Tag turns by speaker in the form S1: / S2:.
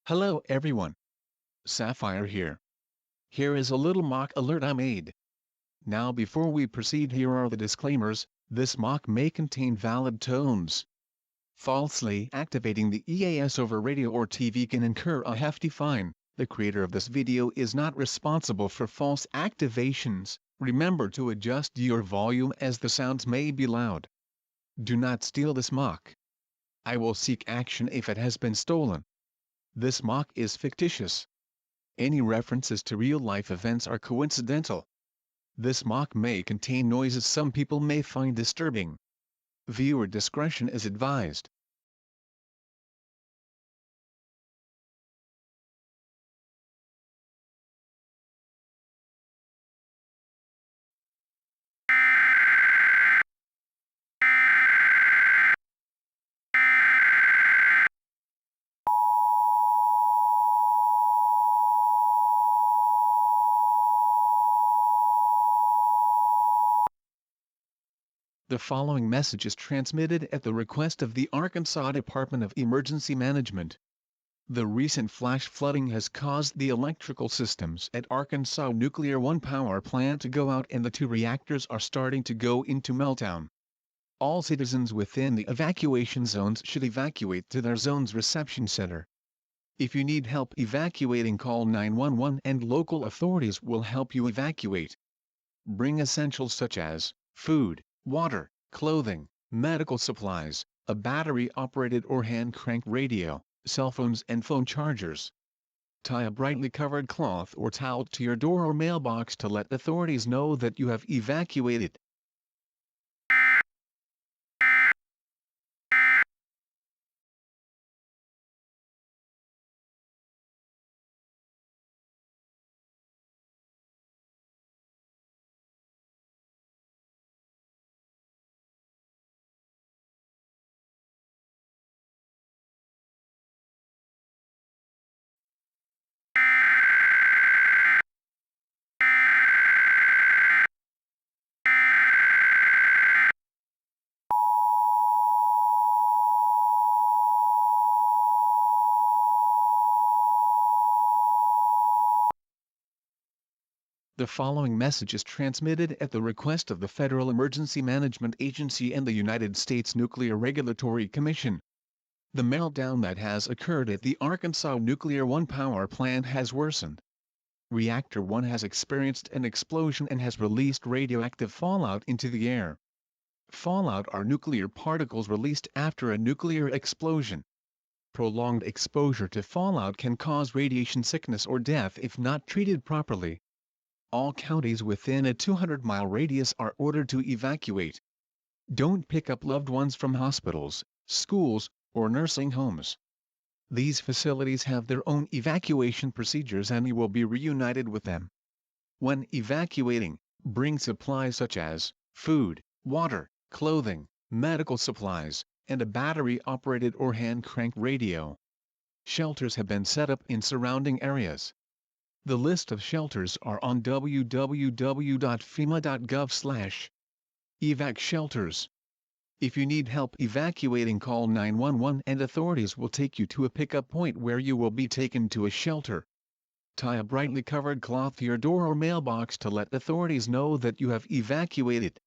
S1: Hello everyone. Sapphire here. Here is a little mock alert I made. Now before we proceed, here are the disclaimers. This mock may contain valid tones. Falsely activating the EAS over radio or TV can incur a hefty fine. The creator of this video is not responsible for false activations. Remember to adjust your volume as the sounds may be loud. Do not steal this mock. I will seek action if it has been stolen. This mock is fictitious. Any references to real-life events are coincidental. This mock may contain noises some people may find disturbing. Viewer discretion is advised. The following message is transmitted at the request of the Arkansas Department of Emergency Management. The recent flash flooding has caused the electrical systems at Arkansas Nuclear 1 power plant to go out, and the 2 reactors are starting to go into meltdown. All citizens within the evacuation zones should evacuate to their zone's reception center. If you need help evacuating, call 911 and local authorities will help you evacuate. Bring essentials such as food, water, clothing, medical supplies, a battery-operated or hand-crank radio, cell phones and phone chargers. Tie a brightly covered cloth or towel to your door or mailbox to let authorities know that you have evacuated. The following message is transmitted at the request of the Federal Emergency Management Agency and the United States Nuclear Regulatory Commission. The meltdown that has occurred at the Arkansas Nuclear 1 power plant has worsened. Reactor 1 has experienced an explosion and has released radioactive fallout into the air. Fallout are nuclear particles released after a nuclear explosion. Prolonged exposure to fallout can cause radiation sickness or death if not treated properly. All counties within a 200-mile radius are ordered to evacuate. Don't pick up loved ones from hospitals, schools, or nursing homes. These facilities have their own evacuation procedures and you will be reunited with them. When evacuating, bring supplies such as food, water, clothing, medical supplies, and a battery-operated or hand-crank radio. Shelters have been set up in surrounding areas. The list of shelters are on www.fema.gov/evac-shelters. If you need help evacuating, call 911 and authorities will take you to a pickup point where you will be taken to a shelter. Tie a brightly covered cloth to your door or mailbox to let authorities know that you have evacuated.